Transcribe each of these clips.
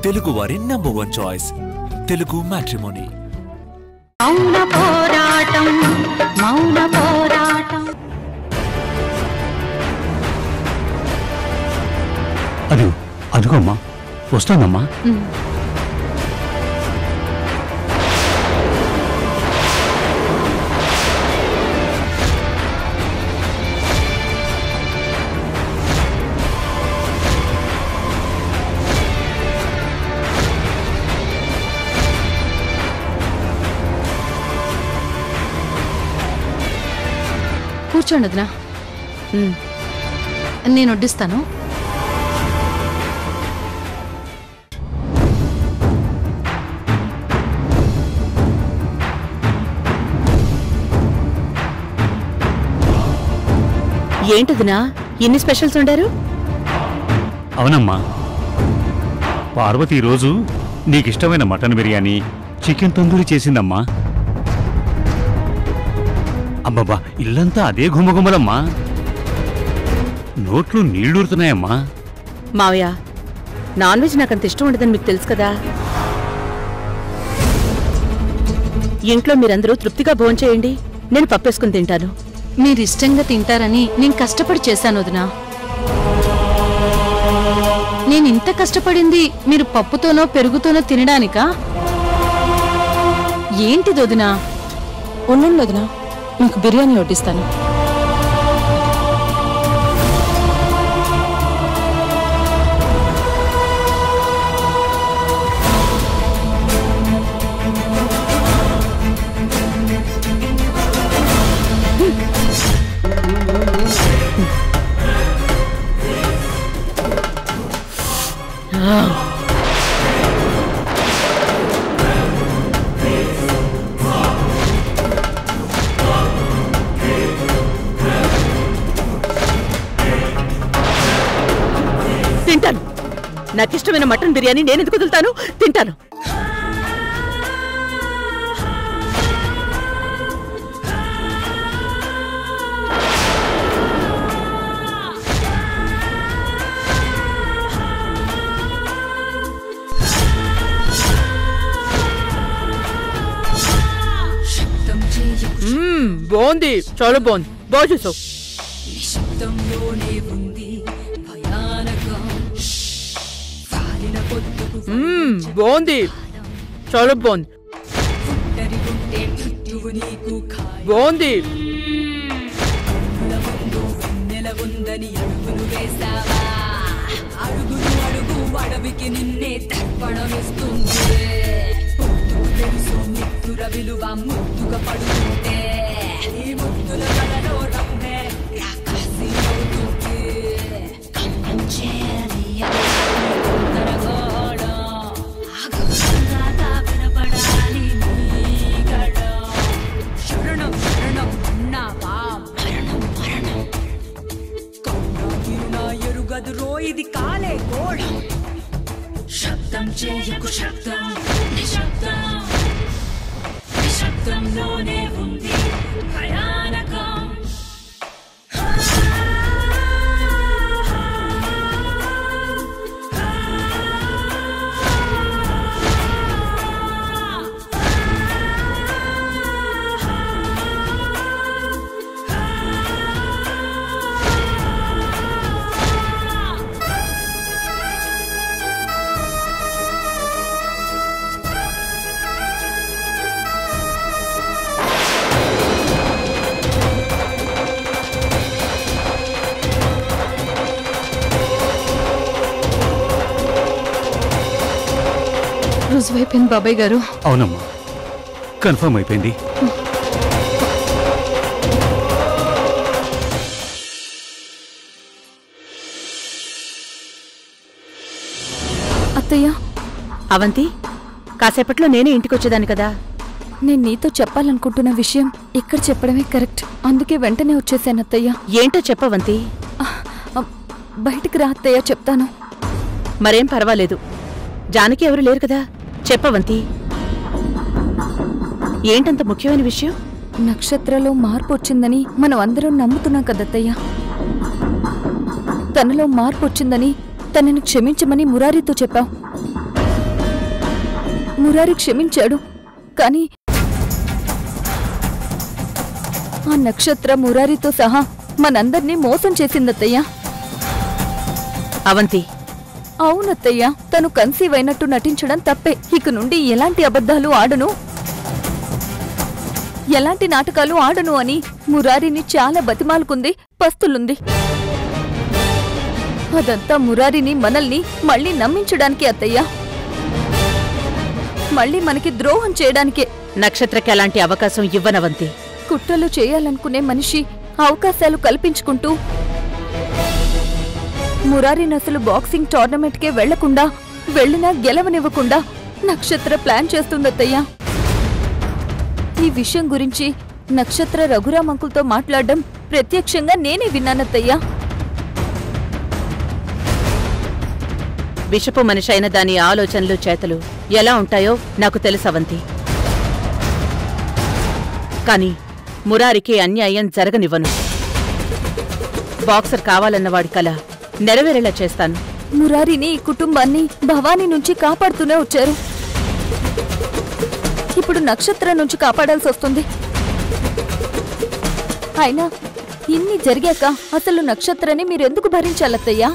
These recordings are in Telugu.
తెలుగు వారి నంబర్ 1 చాయిస్ తెలుగు మ్యాట్రిమోనీ. మౌన పోరాటం మౌన పోరాటం. అదిగోమ్మా వస్తానమ్మా. కూర్చోండి వదినా, నేను వడ్డిస్తాను. ఏంటదినా ఎన్ని స్పెషల్స్ ఉండారు? అవునమ్మా, పార్వతి ఈరోజు నీకిష్టమైన మటన్ బిర్యానీ, చికెన్ తందూరి చేసిందమ్మా. అబ్బబ్బా, ఇల్లంతా అదే గుమ్మగుమ్మలమ్మా, నోట్లు నీళ్లూరుతున్నాయమ్మా. మావయ్య, నాన్ వెజ్ నాకంత ఇష్టం ఉండదని మీకు తెలుసు కదా. ఇంట్లో మీరందరూ తృప్తిగా భోంచేయండి, నేను పప్పేసుకుని తింటాను. మీరిష్టంగా తింటారని నేను కష్టపడి చేశాను వదినా. నేనింత కష్టపడింది మీరు పప్పుతోనో పెరుగుతోనో తినడానికా? ఏంటిది వదినా? ఉండండి వదినా, మీకు బిర్యానీ వడ్డిస్తాను. తింటాను. నాకిష్టమైన మటన్ బిర్యానీ నేను ఎందుకు వదులుతాను? తింటాను. బాగుంది, చాలా బాగుంది, బాగా చేసావు. బాగుంది, చాలా బాగుంది, బాగుంది. విలువ ముద్దుగా పడుతుంటే ఈ ముద్దుల కలలో రమ్మే రాకాసి అవుతుంది. కన్నం చేయాలి వినపడాలి శరణం శరణం అన్నావా మరణం మరణం కన్నా ఎరుగదురో ఇది కాలే గోళం. శబ్దం చేయకు శబ్దం నిశ్శబ్దం, శబ్దంలోనే ఉంది భయానకం. రుజువైపోయింది బాబాయ్ గారు. అవునమ్మా, కన్ఫర్మ్ అయిపోయింది. అత్తయ్య, అవంతి, కాసేపట్లో నేనే ఇంటికొచ్చేదాన్ని కదా. నేను నీతో చెప్పాలనుకుంటున్న విషయం ఇక్కడ చెప్పడమే కరెక్ట్, అందుకే వెంటనే వచ్చేసాను అత్తయ్య. ఏంటో చెప్పవంతి. బయటికి రా అత్తయ్య, చెప్తాను. మరేం పర్వాలేదు, జానకి ఎవరు లేరు కదా, చెప్పవంతి. ఏంటంత ముఖ్యమైన విషయం? నక్షత్రలో మార్పు వచ్చిందని మనం అందరం నమ్ముతున్నాం కదత్తయ్య. తనలో మార్పు వచ్చిందని తనని క్షమించమని మురారితో చెప్పావు. మురారి క్షమించాడు. కానీ ఆ నక్షత్ర మురారితో సహా మనందర్నీ మోసం చేసిందత్తయ్యా. అవంతి, అవునత్తయ్యా, తను కన్సీవ్ అయినట్టు నటించడం తప్పే. ఇక నుండి ఎలాంటి అబద్ధాలు ఆడను, ఎలాంటి నాటకాలు ఆడను అని మురారిని చాలా బతిమాలుకుంది, పస్తులుంది. అదంతా మురారిని మనల్ని మళ్ళీ నమ్మించడానికి అత్తయ్యా, మళ్ళీ మనకి ద్రోహం చేయడానికే. నక్షత్రకి అలాంటి అవకాశం ఇవ్వనవంతి. కుట్రలు చేయాలనుకునే మనిషి అవకాశాలు కల్పించుకుంటూ మురారిని అసలు బాక్సింగ్ టోర్నమెంట్కే వెళ్లకుండా, వెళ్ళినా గెలవనివ్వకుండా నక్షత్ర ప్లాన్ చేస్తుందత్తయ్యా. ఈ విషయం గురించి నక్షత్ర రఘురామ్ అంకుల్తో మాట్లాడడం ప్రత్యక్షంగా నేనే విన్నానత్తయ్యా. విషపు మనిషి అయిన దాని ఆలోచనలు చేతలు ఎలా ఉంటాయో నాకు తెలుసవంతి. కాని మురారికి అన్యాయం జరగనివ్వను. బాక్సర్ కావాలన్నవాడి కల నెరవేరేలా చేస్తాను. మురారిని, ఈ కుటుంబాన్ని భవానీ నుంచి కాపాడుతూనే వచ్చారు. ఇప్పుడు నక్షత్ర నుంచి కాపాడాల్సి వస్తుంది. అయినా ఇన్ని జరిగాక అసలు నక్షత్రని మీరెందుకు భరించాలత్తయ్యా?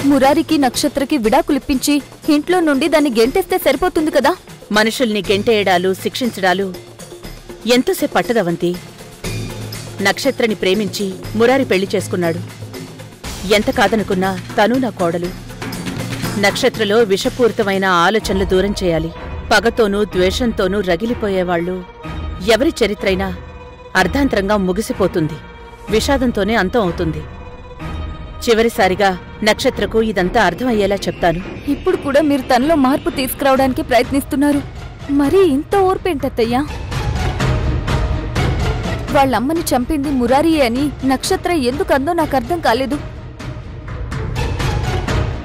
మురారికి, నక్షత్రకి విడాకులిప్పించి ఇంట్లో నుండి దాన్ని గెంటేస్తే సరిపోతుంది కదా. మనుషుల్ని గెంటేయడాలు, శిక్షించడాలు ఎంతోసేపు పట్టదవంతి. నక్షత్రని ప్రేమించి మురారి పెళ్లి చేసుకున్నాడు. ఎంత కాదనుకున్నా తను నా కోడలు. నక్షత్రలో విషపూరితమైన ఆలోచనలు దూరం చేయాలి. పగతోనూ ద్వేషంతోనూ రగిలిపోయేవాళ్లు ఎవరి చరిత్రైనా అర్ధాంతరంగా ముగిసిపోతుంది, విషాదంతోనే అంతం అవుతుంది. చివరిసారిగా నక్షత్రకు ఇదంతా అర్థమయ్యేలా చెప్తాను. ఇప్పుడు కూడా మీరు తనలో మార్పు తీసుకురావడానికి ప్రయత్నిస్తున్నారు. మరీ ఇంత ఓర్పేంటత్తయ్యా? వాళ్ళమ్మని చంపింది మురారియే అని నక్షత్ర ఎందుకు అందో నాకు అర్థం కాలేదు.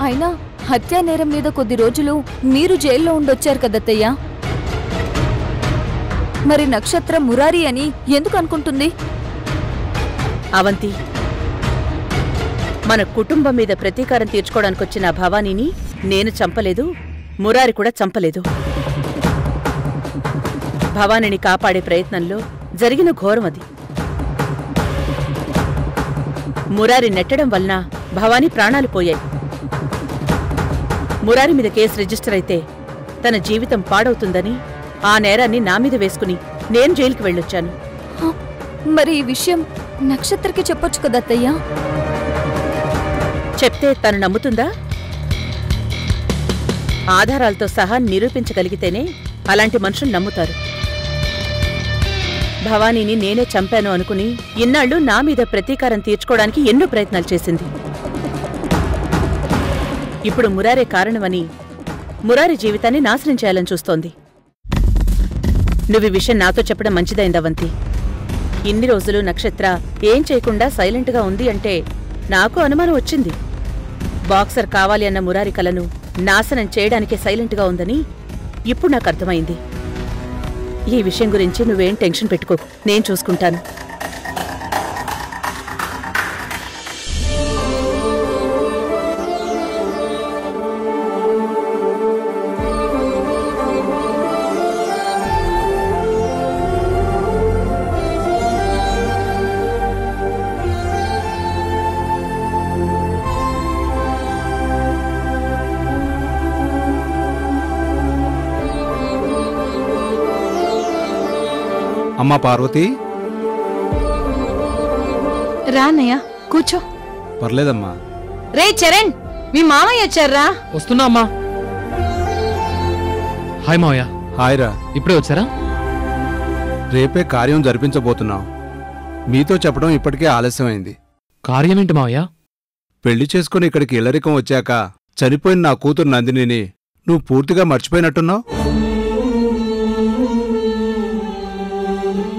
అయినా హత్యా నేరం మీద కొద్ది రోజులు మీరు జైల్లో ఉండొచ్చారు కదత్తయ్యా. మరి నక్షత్ర మురారి అని ఎందుకు అనుకుంటుంది? అవంతి, మన కుటుంబం మీద ప్రతీకారం తీర్చుకోవడానికొచ్చిన భవానీని నేను చంపలేదు, మురారి కూడా చంపలేదు. భవానీని కాపాడే ప్రయత్నంలో జరిగిన ఘోరం అది. మురారి నెట్టడం వలన భవానీ ప్రాణాలు పోయాయి. మురారి మీద కేసు రిజిస్టర్ అయితే తన జీవితం పాడవుతుందని ఆ నేరాన్ని నా మీద వేసుకుని నేను జైలుకి వెళ్ళొచ్చాను. మరి ఈ విషయం నక్షత్రకి చెప్పొచ్చు కదత్తయ్యా? చెప్తే తను నమ్ముతుందా? ఆధారాలతో సహా నిరూపించగలిగితేనే అలాంటి మనుషులు నమ్ముతారు. భవానీని నేనే చంపాను అనుకుని ఇన్నాళ్లు నా మీద ప్రతీకారం తీర్చుకోవడానికి ఎన్నో ప్రయత్నాలు చేసింది. ఇప్పుడు మురారే కారణమని మురారి జీవితాన్ని నాశనం చేయాలని చూస్తోంది. నువ్వు ఈ విషయం నాతో చెప్పడం మంచిదైందవంతి. ఇన్ని రోజులు నక్షత్ర ఏం చేయకుండా సైలెంట్గా ఉంది అంటే నాకు అనుమానం వచ్చింది. బాక్సర్ కావాలి అన్న మురారి కలను నాశనం చేయడానికే సైలెంట్గా ఉందని ఇప్పుడు నాకు అర్థమైంది. ఈ విషయం గురించి నువ్వేం టెన్షన్ పెట్టుకో, నేను చూసుకుంటాను. అమ్మా పార్వతి, రానయ్య కూర్చో. పర్లేదమ్మా. రే చరణ్, మీ మామయ్య వచ్చారా? వస్తున్నా అమ్మా. హాయ్ మావయ్య. హాయ్ రా. ఇప్పుడే వచ్చారా? రేపే కార్యం జరిపించబోతున్నాం. మీతో చెప్పడం ఇప్పటికే ఆలస్యమైంది. కార్యమేంటి మావయ్య? పెళ్లి చేసుకుని ఇక్కడికి ఇల్లరికం వచ్చాక చనిపోయిన నా కూతురు నందినిని నువ్వు పూర్తిగా మర్చిపోయినట్టున్నావు.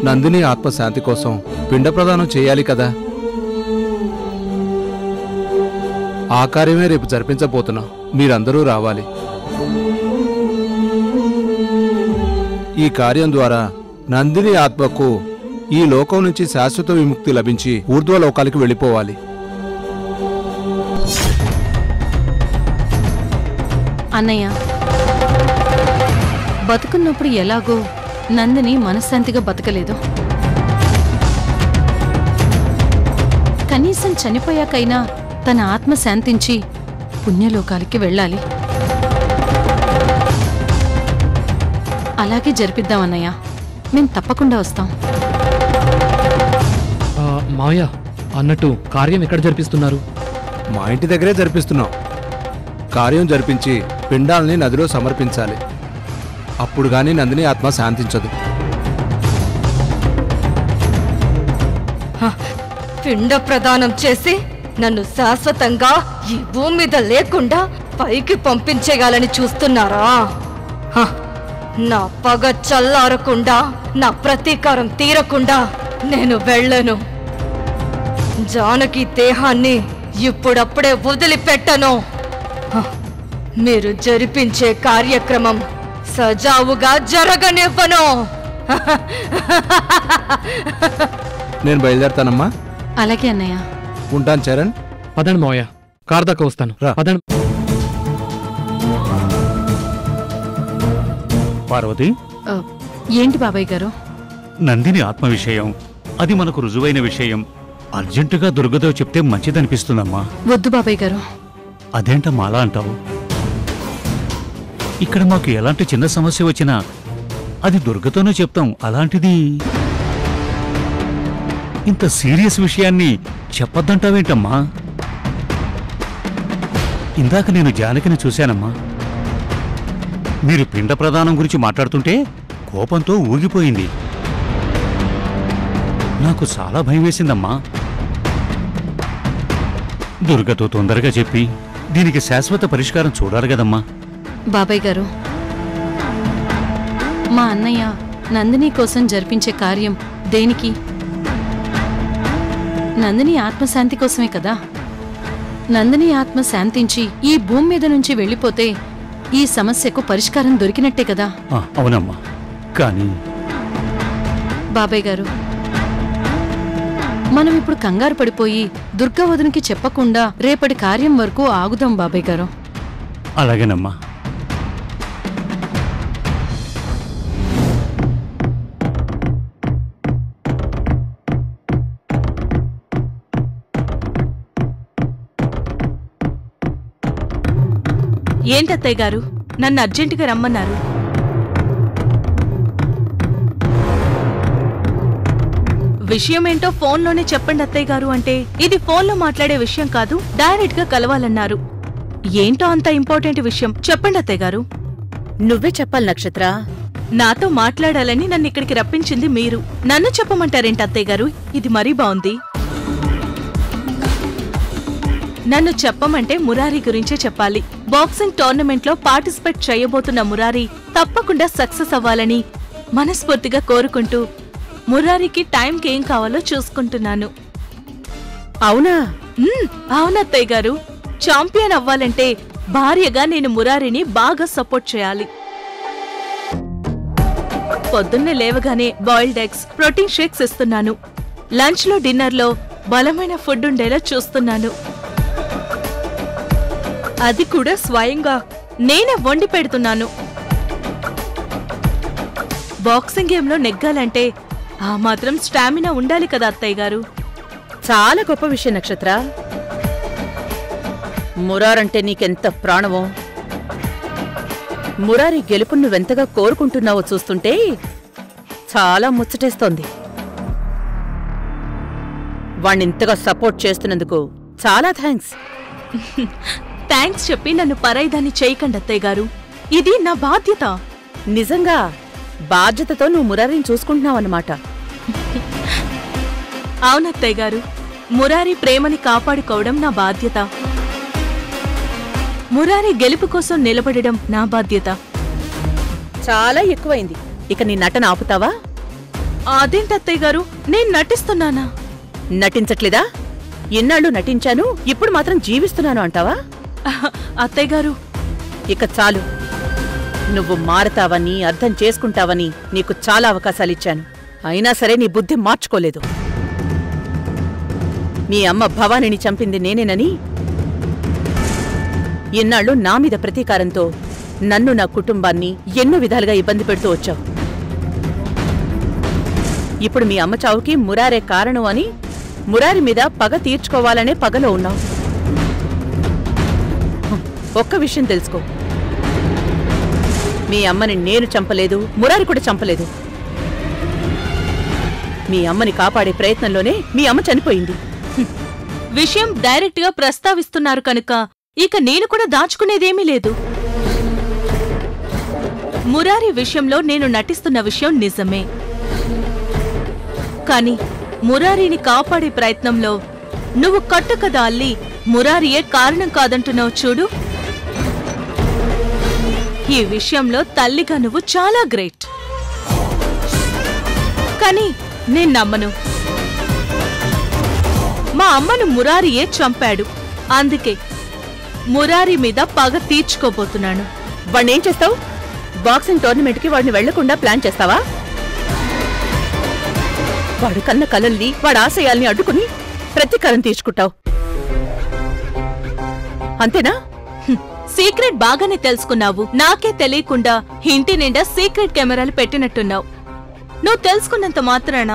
నందిని ఆత్మశాంతి కోసం పిండ ప్రదానం చేయాలి కదా. ఆ కార్యమే రేపు జరిపించబోతున్నాం. మీరందరూ రావాలి. ఈ కార్యం ద్వారా నందిని ఆత్మకు ఈ లోకం నుంచి శాశ్వత విముక్తి లభించి ఊర్ధ్వలోకాలకు వెళ్ళిపోవాలి. అన్నయ్య, బతుకున్నప్పుడు ఎలాగో నందిని మనశ్శాంతిగా బతకలేదు. కనీసం చనిపోయాకైనా తన ఆత్మ శాంతించి పుణ్యలోకాలకి వెళ్ళాలి. అలాగే జరిపిద్దామన్నయ్య. మేం తప్పకుండా వస్తాం. మావయ్య అన్నట్టు కార్యం ఎక్కడ జరిపిస్తున్నారు? మా ఇంటి దగ్గరే జరిపిస్తున్నాం. కార్యం జరిపించి పిండాల్ని నదిలో సమర్పించాలి. అప్పుడు గాని నందిని ఆత్మ శాంతించదు. పిండ ప్రదానం చేసి నన్ను శాశ్వతంగా ఈ భూమి మీద లేకుండా పైకి పంపించేయాలని చూస్తున్నారా? నా పగ చల్లారకుండా, నా ప్రతీకారం తీరకుండా నేను వెళ్ళను. జానకి దేహాన్ని ఇప్పుడప్పుడే వదిలిపెట్టను. మీరు జరిపించే కార్యక్రమం సజావుగా జరగనివ్వను. నేను బయలుదేరతానమ్మా. అలాగే అన్నయ్య. ఉంటాను చరణ్. పదండి మావయ్య, కార్ దాకా వస్తాను. పదండి. పార్వతి, ఏంటి బాబాయ్ గారు? నందిని ఆత్మ విషయం, అది మనకు రుజువైన విషయం. అర్జెంటుగా దుర్గతో చెప్తే మంచిదనిపిస్తుందమ్మా. వద్దు బాబాయ్ గారు. అదేంటమ్మా అలా అంటావు? ఇక్కడ మాకు ఎలాంటి చిన్న సమస్య వచ్చినా అది దుర్గతోనే చెప్తాం. అలాంటిది ఇంత సీరియస్ విషయాన్ని చెప్పొద్దంటావేంటమ్మా? ఇందాక నేను జానకిని చూశానమ్మా. మీరు పిండ ప్రదానం గురించి మాట్లాడుతుంటే కోపంతో ఊగిపోయింది. నాకు చాలా భయం వేసిందమ్మా. దుర్గతో తొందరగా చెప్పి దీనికి శాశ్వత పరిష్కారం చూడాలి కదమ్మా. బాబాయ్ గారు, మా అన్నయ్య నందిని కోసం జరిపించే కార్యం దేనికి? నందిని ఆత్మశాంతి కోసమే కదా. నందిని ఆత్మ శాంతించి ఈ భూమి మీద నుంచి వెళ్ళిపోతే ఈ సమస్యకు పరిష్కారం దొరికినట్టే కదా. అవునమ్మా, కానీ బాబాయ్ గారు, మనం ఇప్పుడు కంగారు పడిపోయి దుర్గా వదినకి చెప్పకుండా రేపటి కార్యం వరకు ఆగుదాం బాబాయ్ గారు. అలాగేనమ్మా. ఏంటత్తయ్య గారు, నన్ను అర్జెంటుగా రమ్మన్నారు? విషయమేంటో ఫోన్లోనే చెప్పండి అత్తయ్య గారు అంటే, ఇది ఫోన్లో మాట్లాడే విషయం కాదు, డైరెక్ట్ గా కలవాలన్నారు. ఏంటో అంత ఇంపార్టెంట్ విషయం చెప్పండి అత్తయ్య గారు. నువ్వే చెప్పాలి నక్షత్ర. నాతో మాట్లాడాలని నన్ను ఇక్కడికి రప్పించింది మీరు. నన్ను చెప్పమంటారేంటి అత్తయ్య గారు? ఇది మరీ బాగుంది. నన్ను చెప్పమంటే మురారి గురించే చెప్పాలి. బాక్సింగ్ టోర్నమెంట్లో పార్టిసిపేట్ చేయబోతున్న మురారి తప్పకుండా సక్సెస్ అవ్వాలని మనస్ఫూర్తిగా కోరుకుంటూ మురారికి టైంకి ఏం కావాలో చూసుకుంటున్నాను. అవునా? అవునత్తయ్య గారు. ఛాంపియన్ అవ్వాలంటే భార్యగా నేను మురారిని బాగా సపోర్ట్ చేయాలి. పొద్దున్నే లేవగానే బాయిల్డ్ ఎగ్స్, ప్రోటీన్ షేక్స్ ఇస్తున్నాను. లంచ్లో డిన్నర్లో బలమైన ఫుడ్ ఉండేలా చూస్తున్నాను. అది కూడా స్వయంగా నేనే వండి పెడుతున్నాను. బాక్సింగ్ గేమ్లో నెగ్గాలంటే ఆ మాత్రం స్టామినా ఉండాలి కదా అత్తయ్య గారు. చాలా గొప్ప విషయం నక్షత్ర. మురారంటే నీకెంత ప్రాణమో. మురారి గెలుపు నువ్వెంతగా కోరుకుంటున్నావో చూస్తుంటే చాలా ముచ్చటేస్తోంది. వాణ్ణింతగా సపోర్ట్ చేస్తున్నందుకు చాలా థ్యాంక్స్. థ్యాంక్స్ చెప్పి నన్ను పరాయిదాన్ని చేయకండి అత్తయ్య గారు. ఇది నా బాధ్యత. నిజంగా బాధ్యతతో నువ్వు మురారిని చూసుకుంటున్నావన్నమాట. అవునత్తయ్య గారు, మురారి ప్రేమని కాపాడుకోవడం నా బాధ్యత. మురారి గెలుపు కోసం నిలబడడం నా బాధ్యత. చాలా ఎక్కువైంది. ఇక నీ నటన ఆపుతావా? అదేంటత్తయ్య గారు, నేను నటిస్తున్నానా? నటించట్లేదా? ఎన్నాళ్ళు నటించాను, ఇప్పుడు మాత్రం జీవిస్తున్నాను అంటావా? అత్తయ్య గారు, ఇక చాలు. నువ్వు మారతావని, అర్థం చేసుకుంటావని నీకు చాలా అవకాశాలిచ్చాను. అయినా సరే నీ బుద్ధి మార్చుకోలేదు. మీ అమ్మ భవానిని చంపింది నేనేనని ఇన్నాళ్ళు నా మీద ప్రతీకారంతో నన్ను నా కుటుంబాన్ని ఎన్నో విధాలుగా ఇబ్బంది పెడుతూ వచ్చావు. ఇప్పుడు మీ అమ్మ చావుకి మురారే కారణం అని మురారి మీద పగ తీర్చుకోవాలనే పగలో ఉన్నావు. ఒక్క విషయం తెలుసుకో, మీ అమ్మని నేను చంపలేదు, మురారి కూడా చంపలేదు. మీ అమ్మని కాపాడే ప్రయత్నంలోనే మీ అమ్మ చనిపోయింది. విషయం డైరెక్ట్ గా ప్రస్తావిస్తున్నారు కనుక ఇక నేను కూడా దాచుకునేదేమీ లేదు. మురారి విషయంలో నేను నటిస్తున్న విషయం నిజమే, కాని మురారిని కాపాడే ప్రయత్నంలో నువ్వు కట్టుకథ అల్లి మురారియే కారణం కాదంటున్నావు చూడు. ఈ విషయంలో తల్లిగా నువ్వు చాలా గ్రేట్. కానీ నేను నమ్మను. మా అమ్మను మురారియే చంపాడు, అందుకే మురారి మీద పగ తీర్చుకోబోతున్నాను. వాణ్ణేం చేస్తావు? బాక్సింగ్ టోర్నమెంట్కి వాడిని వెళ్లకుండా ప్లాన్ చేస్తావా? వాడు కన్న కలల్ని, వాడి ఆశయాల్ని అడ్డుకుని ప్రతీకారం తీర్చుకుంటావు, అంతేనా? సీక్రెట్ బాగానే తెలుసుకున్నావు. నాకే తెలియకుండా ఇంటి నిండా సీక్రెట్ కెమెరాలు పెట్టినట్టున్నావు. నువ్వు తెలుసుకున్నంత మాత్రాన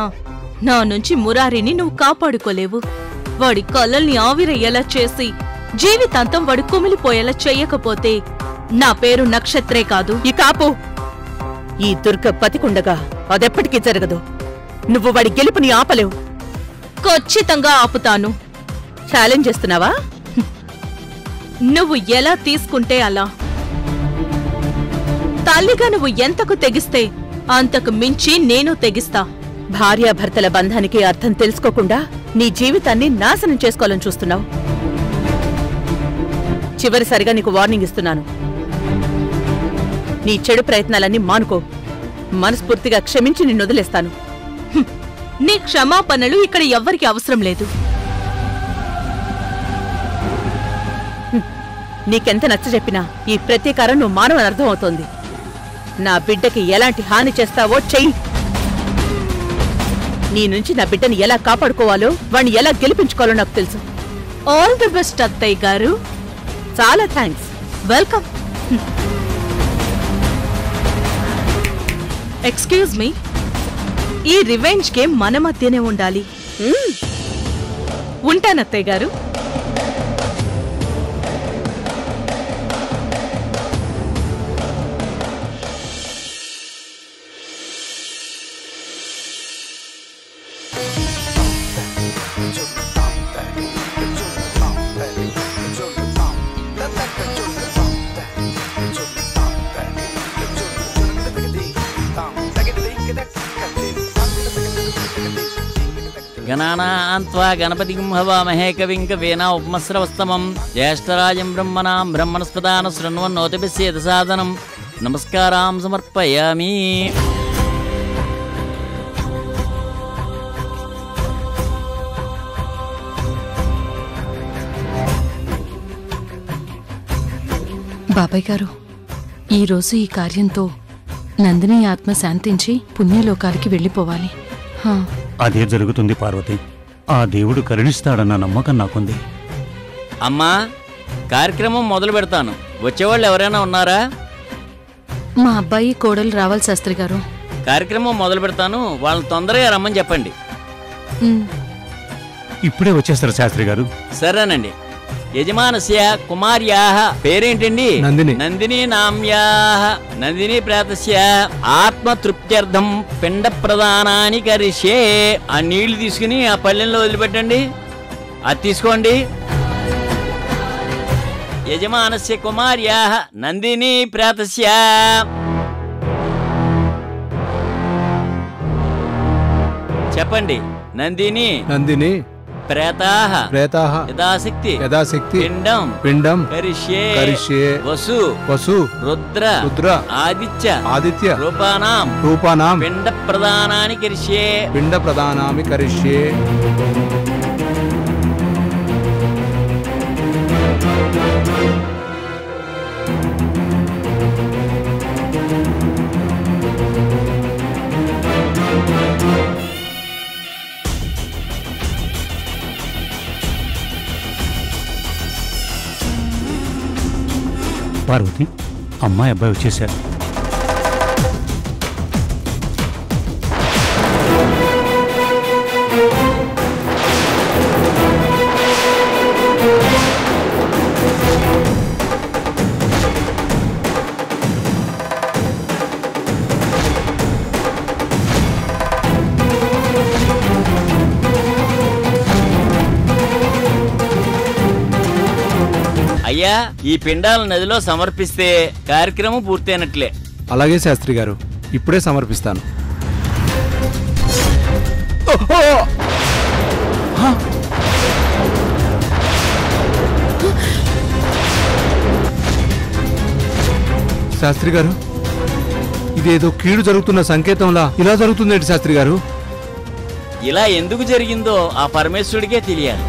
నా నుంచి మురారిని నువ్వు కాపాడుకోలేవు. వాడి కళ్ళల్ని ఆవిరయ్యేలా చేసి జీవితాంతం వాడు కుమిలిపోయేలా చెయ్యకపోతే నా పేరు నక్షత్రే కాదు. ఈ కాపు, ఈ దుర్గ బతికుండగా అదెప్పటికీ జరగదు. నువ్వు వాడి గెలుపుని ఆపలేవు. ఖచ్చితంగా ఆపుతాను. ఛాలెంజ్ చేస్తున్నావా? నువ్వు ఎలా తీసుకుంటే అలా. తల్లిగా నువ్వు ఎంతకు తెగిస్తే అంతకు మించి నేను తెగిస్తా. భార్యాభర్తల బంధానికి అర్థం తెలుసుకోకుండా నీ జీవితాన్ని నాశనం చేసుకోవాలని చూస్తున్నావు. చివరిసారిగా నీకు వార్నింగ్ ఇస్తున్నాను. నీ చెడు ప్రయత్నాలన్నీ మానుకో. మనస్ఫూర్తిగా క్షమించి నిన్ను వదిలేస్తాను. నీ క్షమాపణలు ఇక్కడ ఎవ్వరికి అవసరం లేదు. నీకెంత నచ్చజెప్పినా ఈ ప్రతీకారం నువ్వు మానవని అర్థమవుతోంది. నా బిడ్డకి ఎలాంటి హాని చేస్తావో చెయ్యి. నీ నుంచి నా బిడ్డని ఎలా కాపాడుకోవాలో, వాణ్ణి ఎలా గెలిపించుకోవాలో నాకు తెలుసు. ఆల్ ది బెస్ట్ అత్తయ్య గారు. చాలా థ్యాంక్స్. వెల్కమ్. ఎక్స్క్యూజ్ మీ, ఈ రివెంజ్ గేమ్ మన మధ్యనే ఉండాలి. ఉంటానత్తయ్య గారు. గణానాన్త్వా గణపతిం హవామహే కవిం కవీనా ఉపమస్రవస్తమం జ్యేష్ఠరాజం బ్రహ్మణాం బ్రహ్మణస్పదాన శృణ్వన్నోతిభిస్సేద సాదనం నమస్కారాం సమర్పయామి. బాబాయ్ గారు, ఈరోజు ఈ కార్యంతో నందిని ఆత్మ శాంతించి పుణ్యలోకాలకి వెళ్ళిపోవాలి. అదే జరుగుతుంది పార్వతి. ఆ దేవుడు కరుణిస్తాడన్న నమ్మకం నాకుంది. అమ్మా, కార్యక్రమం మొదలు పెడతాను. వచ్చేవాళ్ళు ఎవరైనా ఉన్నారా? మా అబ్బాయి కోడలు రావాలి శాస్త్రి గారు. కార్యక్రమం మొదలు పెడతాను, వాళ్ళని తొందరగా రమ్మని చెప్పండి. ఇప్పుడే వచ్చేస్తారు శాస్త్రి గారు. సరేనండి. యజమానస్య కుమార్యాః పేరేంటండి? నందిని. నందిని నామ్యాః నందిని ప్రాతస్య ఆత్మతృప్త్యర్థం పిండ ప్రదానాన్ని కరిష్యే. ఆ నీళ్లు తీసుకుని ఆ పల్లెంలో వదిలిపెట్టండి. అది తీసుకోండి. యజమానస్య కుమార్యాః నందిని ప్రాతస్య. చెప్పండి. నందిని నందిని ప్రేతాః ప్రేతాః యథాశక్తి యథాశక్తి పిండం పిండం కరిష్యే కరిష్యే వసు వసు రుద్ర రుద్ర ఆదిత్య ఆదిత్య రూపానాం రూపానాం పిండ ప్రదానాన్ని కరిష్యే. పిండ ప్రదానామి కరిష్యే. పార్వతి, అమ్మాయి అబ్బాయి వచ్చేశారు. అయ్యా, ఈ పిండాల నదిలో సమర్పిస్తే కార్యక్రమం పూర్తయినట్లే. అలాగే శాస్త్రి గారు, ఇప్పుడే సమర్పిస్తాను. శాస్త్రి గారు, ఇదేదో కీడు జరుగుతున్న సంకేతంలా ఇలా జరుగుతుందేంటి శాస్త్రి గారు? ఇలా ఎందుకు జరిగిందో ఆ పరమేశ్వరుడికే తెలియాలి.